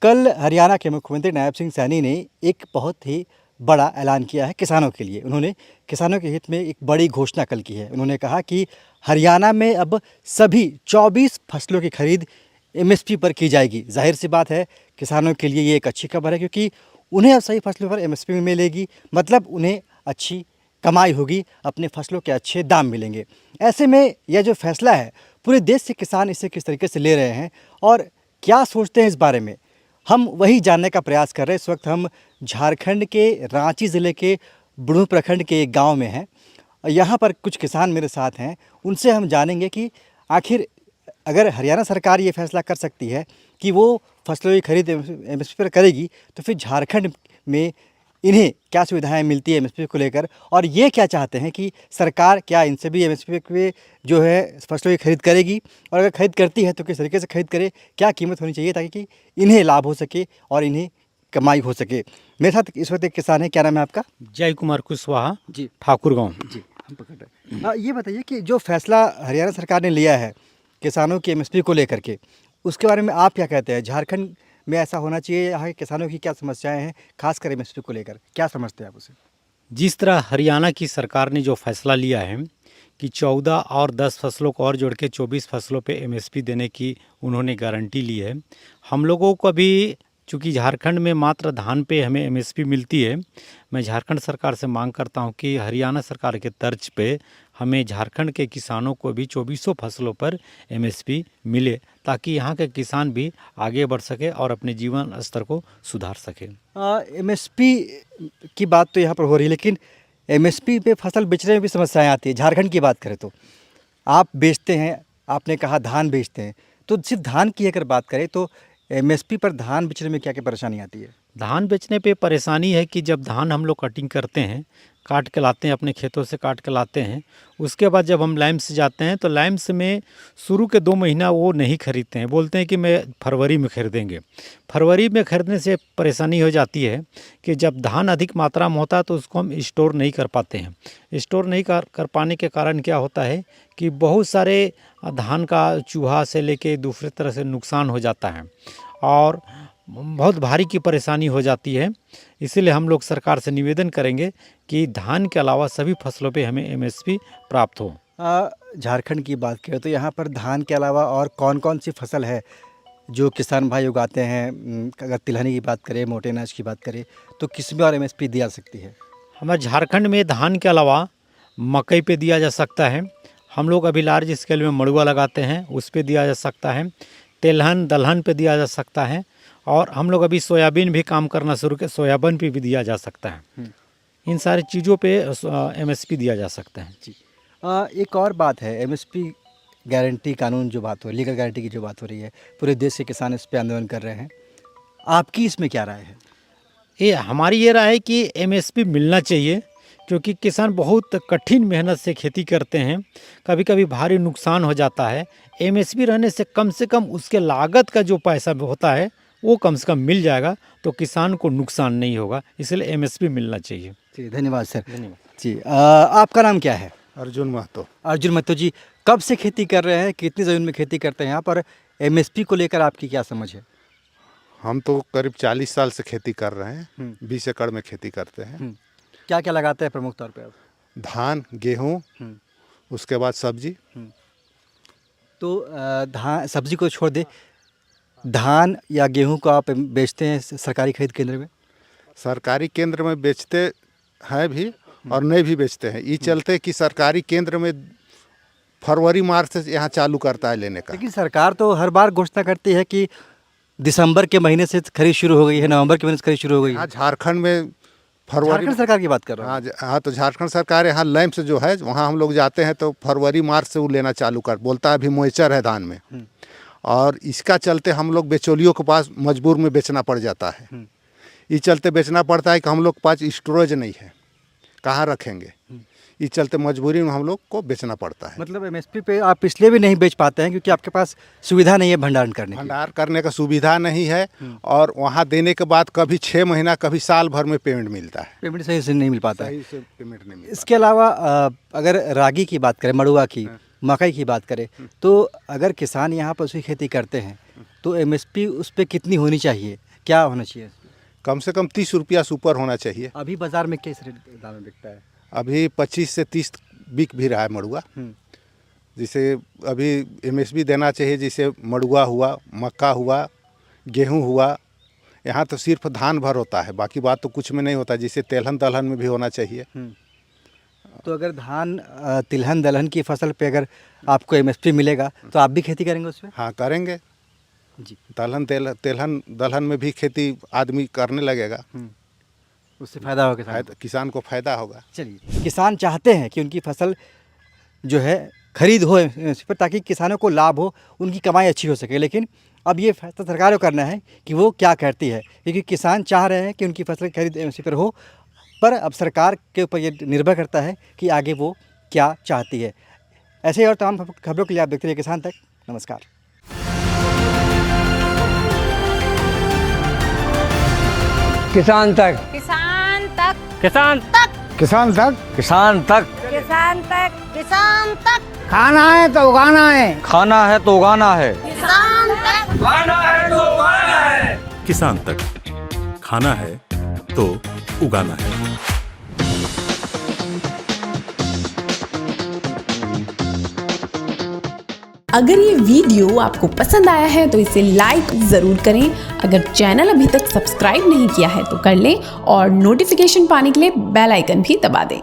कल हरियाणा के मुख्यमंत्री नायब सिंह सैनी ने एक बहुत ही बड़ा ऐलान किया है किसानों के लिए। उन्होंने किसानों के हित में एक बड़ी घोषणा कल की है। उन्होंने कहा कि हरियाणा में अब सभी 24 फसलों की खरीद एमएसपी पर की जाएगी। जाहिर सी बात है किसानों के लिए ये एक अच्छी खबर है, क्योंकि उन्हें अब सही फसलों पर एमएसपी मिलेगी, मतलब उन्हें अच्छी कमाई होगी, अपने फसलों के अच्छे दाम मिलेंगे। ऐसे में यह जो फैसला है, पूरे देश से किसान इसे किस तरीके से ले रहे हैं और क्या सोचते हैं इस बारे में, हम वही जानने का प्रयास कर रहे हैं। इस वक्त हम झारखंड के रांची ज़िले के बुढ़ू प्रखंड के एक गांव में हैं। यहाँ पर कुछ किसान मेरे साथ हैं, उनसे हम जानेंगे कि आखिर अगर हरियाणा सरकार ये फैसला कर सकती है कि वो फसलों की खरीद एमएसपी पर करेगी, तो फिर झारखंड में इन्हें क्या सुविधाएं मिलती है एमएसपी को लेकर, और ये क्या चाहते हैं कि सरकार क्या इनसे भी एमएसपी पे जो है फसलों की खरीद करेगी, और अगर खरीद करती है तो किस तरीके से खरीद करे, क्या कीमत होनी चाहिए ताकि इन्हें लाभ हो सके और इन्हें कमाई हो सके। मेरे साथ इस वक्त एक किसान है, क्या नाम है आपका? जय कुमार कुशवाहा जी, ठाकुर गाँव। जी हम पकड़ रहे हैं। ये बताइए कि जो फैसला हरियाणा सरकार ने लिया है किसानों की एमएसपी को लेकर के, उसके बारे में आप क्या कहते हैं? झारखंड में ऐसा होना चाहिए? यहाँ के किसानों की क्या समस्याएं हैं, खासकर एमएसपी को लेकर, क्या समझते हैं आप उसे? जिस तरह हरियाणा की सरकार ने जो फैसला लिया है कि 14 और 10 फसलों को और जोड़ के 24 फसलों पे एमएसपी देने की उन्होंने गारंटी ली है। हम लोगों को भी, चूँकि झारखंड में मात्र धान पे हमें एमएसपी मिलती है, मैं झारखंड सरकार से मांग करता हूं कि हरियाणा सरकार के तर्ज पे हमें झारखंड के किसानों को भी 24 फसलों पर एमएसपी मिले, ताकि यहाँ के किसान भी आगे बढ़ सके और अपने जीवन स्तर को सुधार सके। एमएसपी की बात तो यहाँ पर हो रही है, लेकिन एमएसपी पे फसल बेचने में भी समस्याएं आती है। झारखंड की बात करें तो आप बेचते हैं, आपने कहा धान बेचते हैं, तो सिर्फ धान की अगर बात करें तो एमएसपी पर धान बेचने में क्या क्या परेशानी आती है? धान बेचने पे परेशानी है कि जब धान हम लोग कटिंग करते हैं, काट के लाते हैं, अपने खेतों से काट के लाते हैं, उसके बाद जब हम लाइम्स जाते हैं तो लाइम्स में शुरू के 2 महीना वो नहीं खरीदते हैं, बोलते हैं कि मैं फरवरी में खरीदेंगे। फरवरी में खरीदने से परेशानी हो जाती है कि जब धान अधिक मात्रा में होता है तो उसको हम स्टोर नहीं कर पाते हैं। स्टोर नहीं कर पाने के कारण क्या होता है कि बहुत सारे धान का चूहा से लेके दूसरे तरह से नुकसान हो जाता है और बहुत भारी की परेशानी हो जाती है। इसीलिए हम लोग सरकार से निवेदन करेंगे कि धान के अलावा सभी फसलों पे हमें एमएसपी प्राप्त हो। झारखंड की बात करें तो यहाँ पर धान के अलावा और कौन कौन सी फसल है जो किसान भाई उगाते हैं? अगर तिलहनी की बात करें, मोटे अनाज की बात करें, तो किस में और एमएसपी दी जा सकती है? हमारे झारखंड में धान के अलावा मकई पे दिया जा सकता है। हम लोग अभी लार्ज स्केल में मड़ुआ लगाते हैं, उस पर दिया जा सकता है। तेलहन दलहन पे दिया जा सकता है, और हम लोग अभी सोयाबीन भी काम करना शुरू किया, सोयाबीन पे भी दिया जा सकता है। इन सारी चीज़ों पे एमएसपी दिया जा सकता है। जी। एक और बात है, एमएसपी गारंटी कानून जो बात हो रही है, लीगल गारंटी की जो बात हो रही है, पूरे देश के किसान इस पे आंदोलन कर रहे हैं। आपकी इसमें क्या राय है? हमारी ये राय है कि एमएसपी मिलना चाहिए, क्योंकि किसान बहुत कठिन मेहनत से खेती करते हैं, कभी कभी भारी नुकसान हो जाता है। एमएसपी रहने से कम उसके लागत का जो पैसा होता है वो कम से कम मिल जाएगा, तो किसान को नुकसान नहीं होगा। इसलिए एमएसपी मिलना चाहिए। जी, धन्यवाद सर। धन्यवाद जी, आपका नाम क्या है? अर्जुन महतो। अर्जुन महतो जी, कब से खेती कर रहे हैं, कितनी ज़मीन में खेती करते हैं यहाँ पर? एमएसपी को लेकर आपकी क्या समझ है? हम तो करीब 40 साल से खेती कर रहे हैं। 20 एकड़ में खेती करते हैं। क्या क्या लगाते हैं प्रमुख तौर पे आप? धान, गेहूँ, उसके बाद सब्जी। तो धान सब्जी को छोड़ दे, धान या गेहूं को आप बेचते हैं सरकारी खरीद केंद्र में? सरकारी केंद्र में बेचते हैं भी और नहीं भी बेचते हैं। ये चलते कि सरकारी केंद्र में फरवरी मार्च से यहाँ चालू करता है लेने का। लेकिन सरकार तो हर बार घोषणा करती है कि दिसंबर के महीने से खरीद शुरू हो गई है, नवंबर के महीने से खरीद शुरू हो गई है। हाँ, झारखंड में फरवरी। झारखंड सरकार की बात कर रहा हूँ। हाँ, तो झारखंड सरकार यहाँ लैंप से जो है वहाँ हम लोग जाते हैं तो फरवरी मार्च से वो लेना चालू कर बोलता है। अभी मोइचर है धान में, और इसका चलते हम लोग बेचौलियों के पास मजबूर में बेचना पड़ जाता है। इस चलते बेचना पड़ता है कि हम लोग के पास स्टोरेज नहीं है, कहाँ रखेंगे। इस चलते मजबूरी में हम लोग को बेचना पड़ता है। मतलब एमएसपी पे आप इसलिए भी नहीं बेच पाते हैं क्योंकि आपके पास सुविधा नहीं है भंडारण करने की। भंडार करने का सुविधा नहीं है, और वहाँ देने के बाद कभी 6 महीना कभी साल भर में पेमेंट मिलता है। पेमेंट सही से नहीं मिल पाता है। सही से पेमेंट नहीं मिलता। इसके अलावा अगर रागी की बात करें, मड़ुआ की, मकई की बात करें, तो अगर किसान यहाँ पर उसकी खेती करते हैं तो एमएसपी उस पर कितनी होनी चाहिए? क्या होना चाहिए? कम से कम 30 रुपया से ऊपर होना चाहिए। अभी बाजार में किस रेट दाम में बिकता है? अभी 25 से 30 बिक भी रहा है मड़ुआ। जिसे अभी MSP देना चाहिए, जैसे मड़ुआ हुआ, मक्का हुआ, गेहूं हुआ। यहाँ तो सिर्फ धान भर होता है, बाकी बात तो कुछ में नहीं होता, जिसे तेलहन दलहन में भी होना चाहिए। तो अगर धान तिलहन दलहन की फसल पे अगर आपको MSP मिलेगा तो आप भी खेती करेंगे उस पर? हाँ, करेंगे जी। तेलहन दलहन में भी खेती आदमी करने लगेगा, उससे फ़ायदा होगा किसान को फ़ायदा होगा। चलिए, किसान चाहते हैं कि उनकी फसल जो है खरीद हो इस पर, ताकि किसानों को लाभ हो, उनकी कमाई अच्छी हो सके। लेकिन अब ये फैसला सरकार को करना है कि वो क्या करती है, क्योंकि किसान चाह रहे हैं कि उनकी फसल खरीद MSP पर हो, पर अब सरकार के ऊपर ये निर्भर करता है कि आगे वो क्या चाहती है। ऐसे ही और तमाम खबरों के लिए आप देखते रहिए किसान तक। नमस्कार। किसान तक, किसान तक, किसान तक, किसान तक, किसान तक, किसान तक, किसान तक, खाना है तो उगाना है, खाना है तो उगाना है, किसान तक, खाना है तो उगाना है, किसान तक, खाना है तो उगाना है। अगर ये वीडियो आपको पसंद आया है तो इसे लाइक ज़रूर करें। अगर चैनल अभी तक सब्सक्राइब नहीं किया है तो कर लें और नोटिफिकेशन पाने के लिए बेल आइकन भी दबा दें।